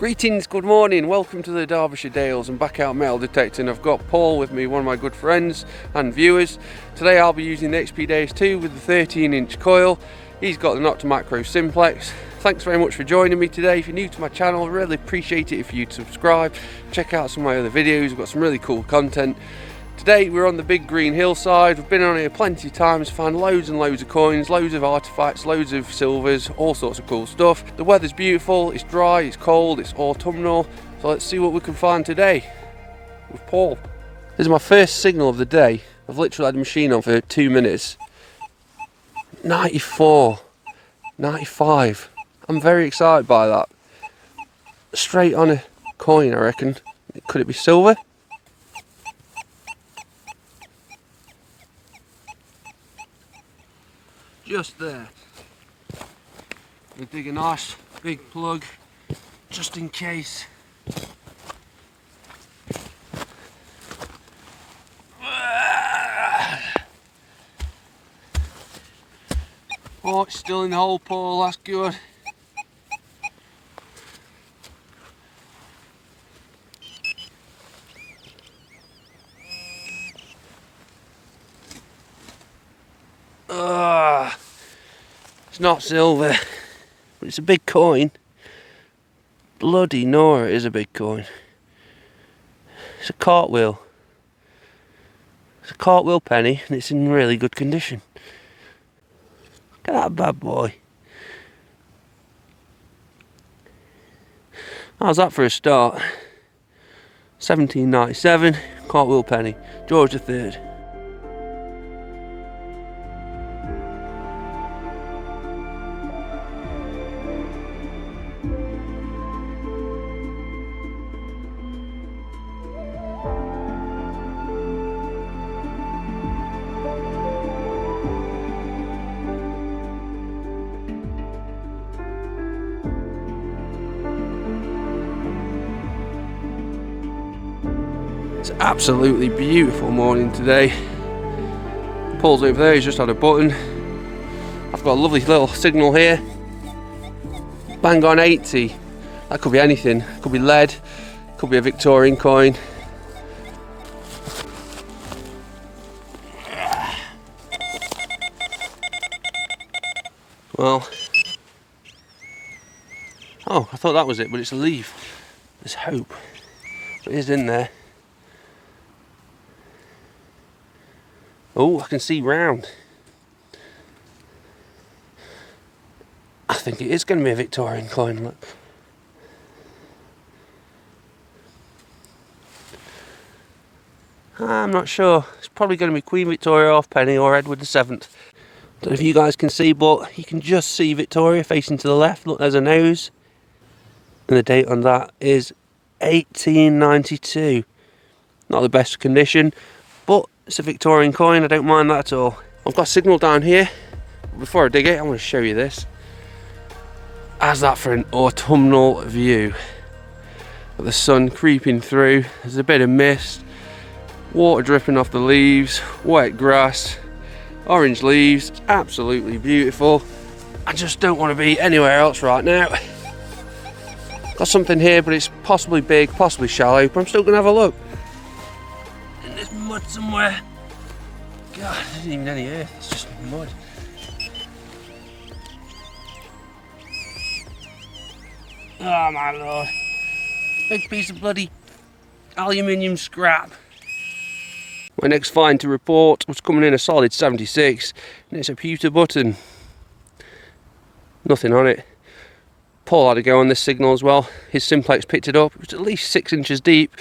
Greetings, good morning, welcome to the Derbyshire Dales and back out metal detecting. I've got Paul with me, one of my good friends and viewers. Today I'll be using the XP Deus 2 with the 13-inch coil. He's got the Nokta Makro Simplex. Thanks very much for joining me today. If you're new to my channel, I really appreciate it if you'd subscribe. Check out some of my other videos, I've got some really cool content. Today we're on the big green hillside. We've been on here plenty of times, found loads and loads of coins, loads of artifacts, loads of silvers, all sorts of cool stuff. The weather's beautiful, it's dry, it's cold, it's autumnal. So let's see what we can find today with Paul. This is my first signal of the day. I've literally had the machine on for 2 minutes. 94, 95. I'm very excited by that. Straight on a coin, I reckon. Could it be silver? Just there. We'll dig a nice big plug just in case. Oh, it's still in the hole, Paul, that's good. It's not silver, but it's a big coin. Bloody Nora, it is a big coin. It's a cartwheel. It's a cartwheel penny and it's in really good condition. Look at that bad boy. How's that for a start? 1797, cartwheel penny, George III. It's an absolutely beautiful morning today. Paul's over there, he's just had a button. I've got a lovely little signal here. Bang on 80. That could be anything. It could be lead, could be a Victorian coin. Well, oh, I thought that was it, but it's a leaf. There's hope. It is in there. Oh, I can see round. I think it is going to be a Victorian coin, look. I'm not sure. It's probably going to be Queen Victoria halfpenny or Edward VII. Don't know if you guys can see, but you can just see Victoria facing to the left. Look, there's a nose. And the date on that is 1892. Not the best condition, but it's a Victorian coin, I don't mind that at all. I've got a signal down here. Before I dig it, I want to show you this. How's that for an autumnal view? Got the sun creeping through, there's a bit of mist, water dripping off the leaves, wet grass, orange leaves, it's absolutely beautiful. I just don't want to be anywhere else right now. Got something here, but it's possibly big, possibly shallow, but I'm still going to have a look. Mud somewhere. God, there isn't even any earth, it's just mud. Oh my lord. Big piece of bloody aluminium scrap. My next find to report was coming in a solid 76 and it's a pewter button. Nothing on it. Paul had to go on this signal as well. His simplex picked it up. It was at least 6 inches deep.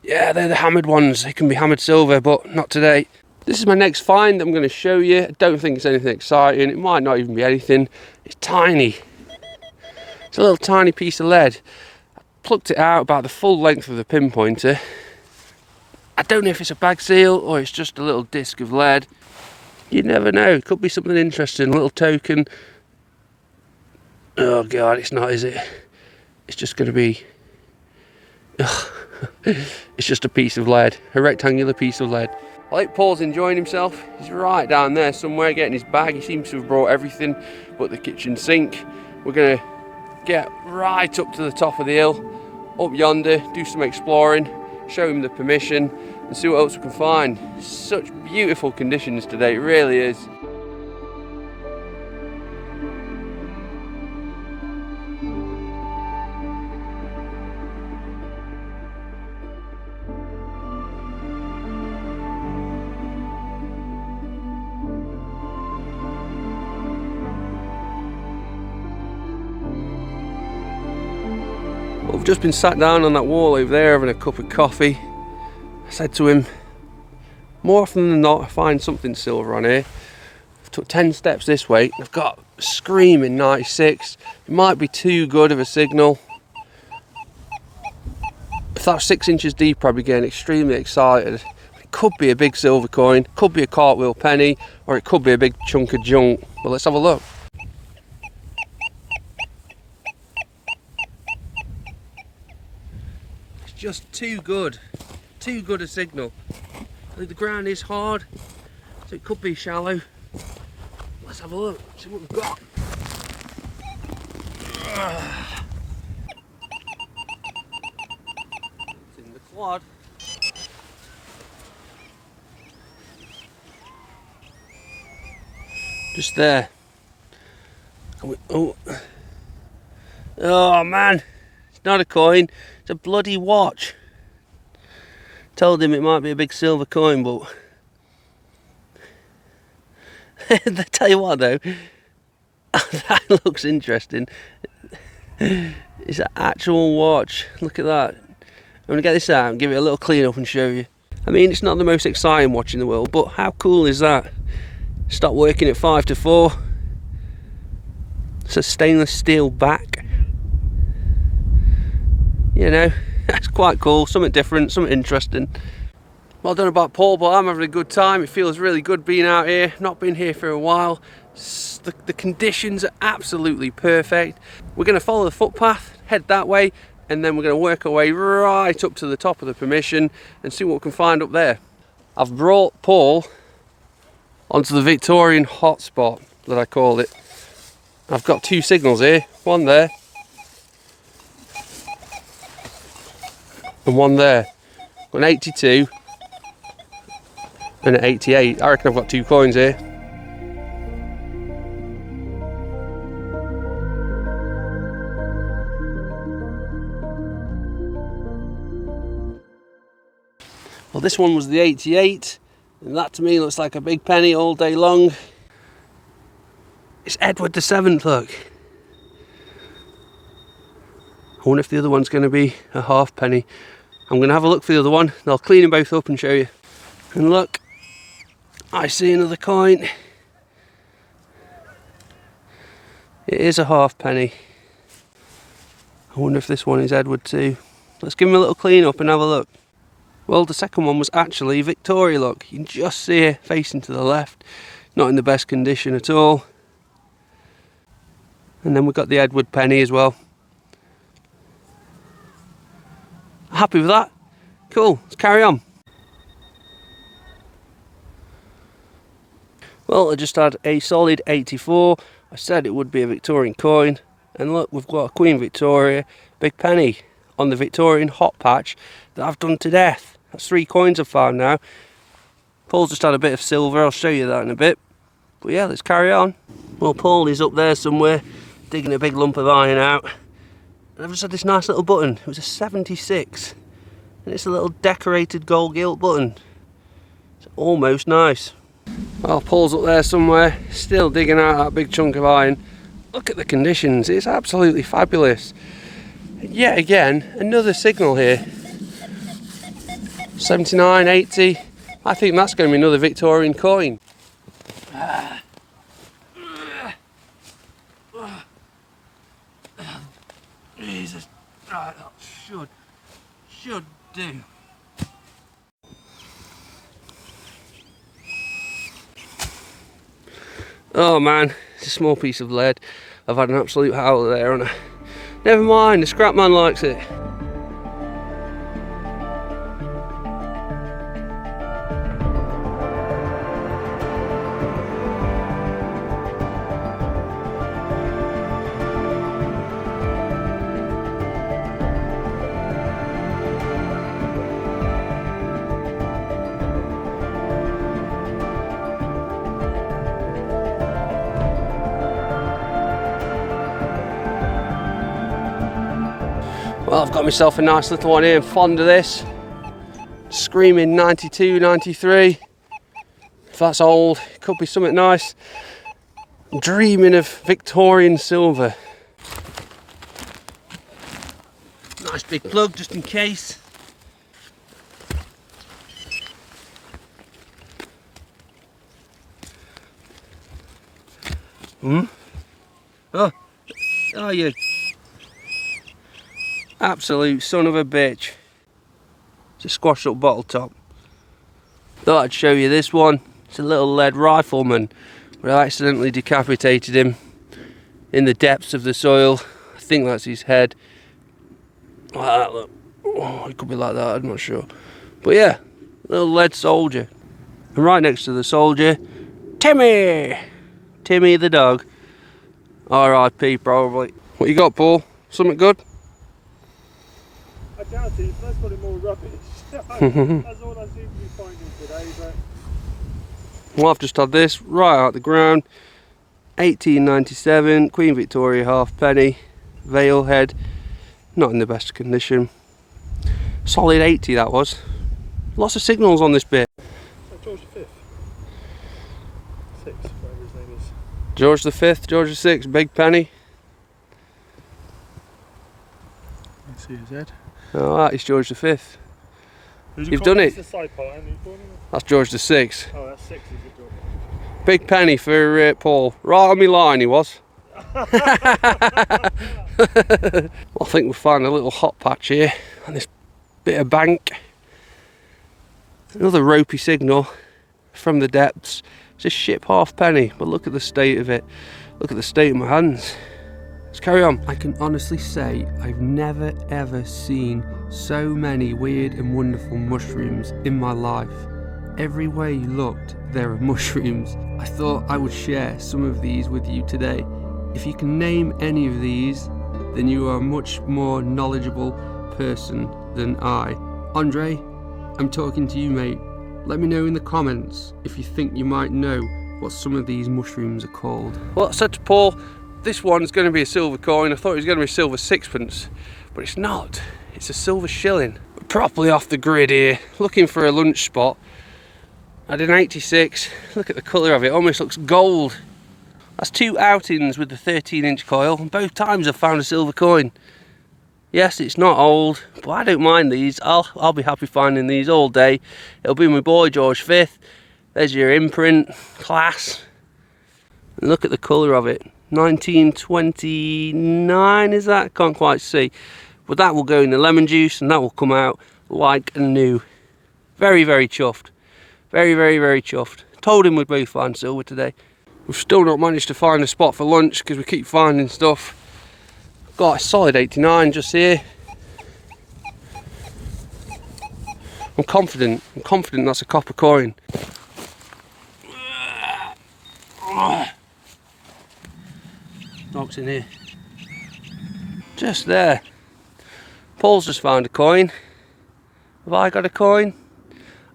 Yeah, they're the hammered ones. They can be hammered silver, but not today. This is my next find that I'm going to show you. I don't think it's anything exciting. It might not even be anything. It's tiny. It's a little tiny piece of lead. I plucked it out about the full length of the pinpointer. I don't know if it's a bag seal or it's just a little disc of lead. You never know. It could be something interesting. A little token. Oh God, it's not, is it? It's just going to be... It's just a piece of lead, a rectangular piece of lead. I think Paul's enjoying himself. He's right down there somewhere getting his bag. He seems to have brought everything but the kitchen sink. We're going to get right up to the top of the hill, up yonder, do some exploring, show him the permission and see what else we can find. Such beautiful conditions today, it really is. I've just been sat down on that wall over there having a cup of coffee. I said to him, more often than not I find something silver on here. I've took 10 steps this way, I've got a screaming 96. It might be too good of a signal. If that's 6 inches deep I'd be getting extremely excited. It could be a big silver coin, could be a cartwheel penny, or it could be a big chunk of junk. But let's have a look. Just too good a signal. I think the ground is hard, so it could be shallow. Let's have a look, see what we've got. It's in the quad. Just there. Oh man, it's not a coin. It's a bloody watch. Told him it might be a big silver coin, but I tell you what though, that looks interesting. It's an actual watch. Look at that. I'm gonna get this out and give it a little clean up and show you. I mean, it's not the most exciting watch in the world, but how cool is that? Stop working at 5 to 4. It's a stainless steel back. You know, that's quite cool, something different, something interesting. Well, I don't know about Paul, but I'm having a good time. It feels really good being out here. Not been here for a while. The conditions are absolutely perfect. We're going to follow the footpath, head that way, and then we're going to work our way right up to the top of the permission and see what we can find up there. I've brought Paul onto the Victorian hotspot that I call it. I've got 2 signals here, one there and one there. Got an 82 and an 88. I reckon I've got 2 coins here. Well, this one was the 88, and that to me looks like a big penny all day long. It's Edward the 7th, look. I wonder if the other one's going to be a half penny. I'm going to have a look for the other one, and I'll clean them both up and show you. And look, I see another coin. It is a half penny. I wonder if this one is Edward too. Let's give him a little clean up and have a look. Well, the second one was actually Victoria, look. You can just see her facing to the left. Not in the best condition at all. And then we've got the Edward penny as well. Happy with that? Cool, let's carry on. Well, I just had a solid 84. I said it would be a Victorian coin. And look, we've got a Queen Victoria big penny on the Victorian hot patch that I've done to death. That's 3 coins I've found now. Paul's just had a bit of silver, I'll show you that in a bit. But yeah, let's carry on. Well, Paul is up there somewhere, digging a big lump of iron out. And I've just had this nice little button. It was a 76. And it's a little decorated gold gilt button. It's almost nice. Well, Paul's up there somewhere, still digging out that big chunk of iron. Look at the conditions, it's absolutely fabulous. And yet again, another signal here. 79, 80. I think that's going to be another Victorian coin. Jesus, right, that should do. Oh man, it's a small piece of lead. I've had an absolute howler there on it. Never mind, the scrap man likes it. Well, I've got myself a nice little one here. I'm fond of this. Screaming 92, 93. If that's old, it could be something nice. I'm dreaming of Victorian silver. Nice big plug just in case. Oh, you absolute son of a bitch. It's a squashed up bottle top. Thought I'd show you this one. It's a little lead rifleman, but I accidentally decapitated him in the depths of the soil. I think that's his head. Like that, look. Oh, it could be like that, I'm not sure. But yeah, little lead soldier. And right next to the soldier, Timmy! Timmy the dog. R.I.P. probably. What you got, Paul? Something good? I doubt it. That's probably more rubbish. That's all I seem to be finding today. But well, I've just had this right out the ground. 1897 Queen Victoria halfpenny, veil head. Not in the best condition. Solid 80 that was. Lots of signals on this bit. George V. 6, whatever his name is. George V, George VI, big penny. You can see his head. Oh, that is George V. You've done it. The side part, haven't you? That's George VI. Oh, that's 6, is it, George? Big penny for Paul. Right on my line he was. Well, I think we'll find a little hot patch here on this bit of bank. Another ropey signal from the depths. It's a ship halfpenny, but look at the state of it. Look at the state of my hands. Let's carry on. I can honestly say I've never ever seen so many weird and wonderful mushrooms in my life. Everywhere you looked, there are mushrooms. I thought I would share some of these with you today. If you can name any of these, then you are a much more knowledgeable person than I. Andre, I'm talking to you, mate. Let me know in the comments if you think you might know what some of these mushrooms are called. Well, I said to Paul, this one's going to be a silver coin. I thought it was going to be a silver sixpence, but it's not. It's a silver shilling. We're properly off the grid here, looking for a lunch spot. I did an 86. Look at the colour of it, almost looks gold. That's 2 outings with the 13-inch coil, and both times I've found a silver coin. Yes, it's not old, but I don't mind these. I'll be happy finding these all day. It'll be my boy George V. There's your imprint, class. And look at the colour of it. 1929 is that? Can't quite see. But that will go in the lemon juice and that will come out like new. Very, very chuffed. Very, very, very chuffed. Told him we'd both find silver today. We've still not managed to find a spot for lunch because we keep finding stuff. Got a solid 89 just here. I'm confident that's a copper coin. Knocks in here. Just there. Paul's just found a coin. Have I got a coin?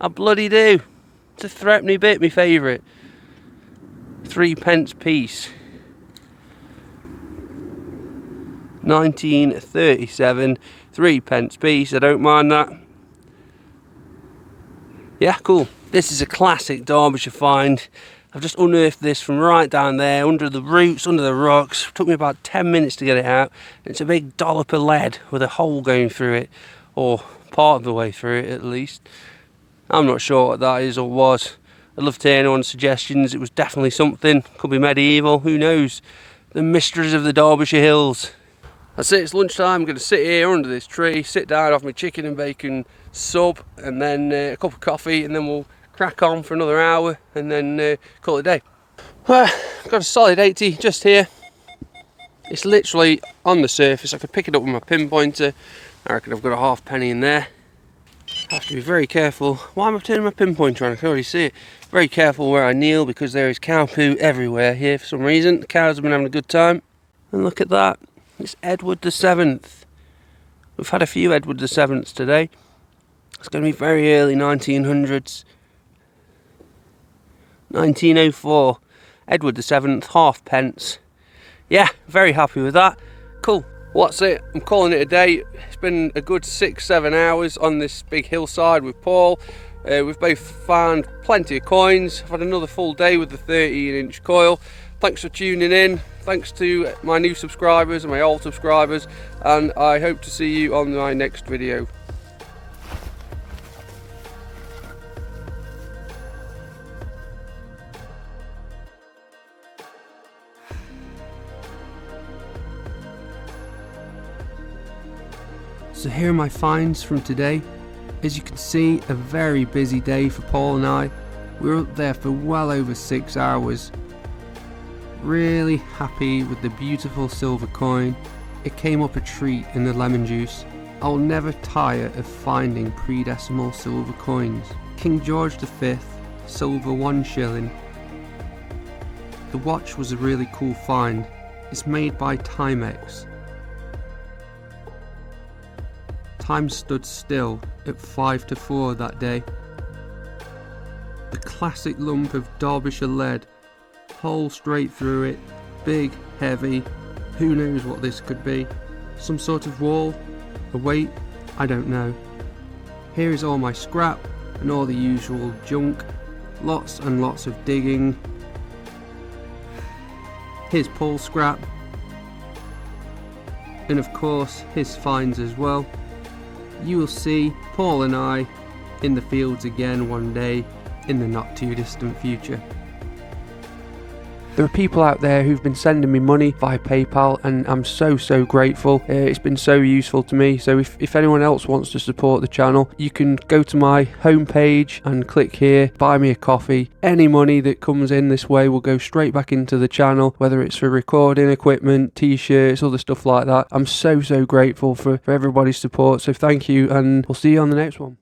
I bloody do. It's a threepenny bit, my favourite. 3p piece. 1937, 3p piece. I don't mind that. Yeah, cool. This is a classic Derbyshire find. I've just unearthed this from right down there, under the roots, under the rocks. It took me about 10 minutes to get it out. It's a big dollop of lead with a hole going through it, or part of the way through it at least. I'm not sure what that is or was. I'd love to hear anyone's suggestions. It was definitely something. Could be medieval, who knows? The mysteries of the Derbyshire hills. That's it, it's lunchtime. I'm going to sit here under this tree, sit down, have my chicken and bacon sub, and then a cup of coffee, and then we'll crack on for another hour, and then call it a day. Well, I've got a solid 80 just here. It's literally on the surface. I could pick it up with my pinpointer. I reckon I've got a halfpenny in there. I have to be very careful. Why am I turning my pinpointer on? I can already see it. Very careful where I kneel because there is cow poo everywhere here for some reason. The cows have been having a good time. And look at that. It's Edward the 7th. We've had a few Edward the 7ths today. It's going to be very early 1900s. 1904. Edward the 7th, halfpence. Yeah, very happy with that. Cool. Well, that's it. I'm calling it a day. It's been a good 6-7 hours on this big hillside with Paul. We've both found plenty of coins. I've had another full day with the 13-inch coil. Thanks for tuning in. Thanks to my new subscribers and my old subscribers, and I hope to see you on my next video. So here are my finds from today. As you can see, a very busy day for Paul and I. We were up there for well over 6 hours. Really happy with the beautiful silver coin. It came up a treat in the lemon juice. I'll never tire of finding pre-decimal silver coins. King George V, silver 1 shilling. The watch was a really cool find. It's made by Timex. Time stood still at 5 to 4 that day. The classic lump of Derbyshire lead, hole straight through it, big, heavy, who knows what this could be. Some sort of wall, a weight, I don't know. Here is all my scrap and all the usual junk, lots and lots of digging. Here's Paul's scrap, and of course his finds as well. You will see Paul and I in the fields again one day in the not too distant future. There are people out there who've been sending me money via PayPal, and I'm so grateful. It's been so useful to me. So if anyone else wants to support the channel, you can go to my homepage and click here, buy me a coffee. Any money that comes in this way will go straight back into the channel, whether it's for recording equipment, t-shirts, other stuff like that. I'm so grateful for everybody's support. So thank you, and we'll see you on the next one.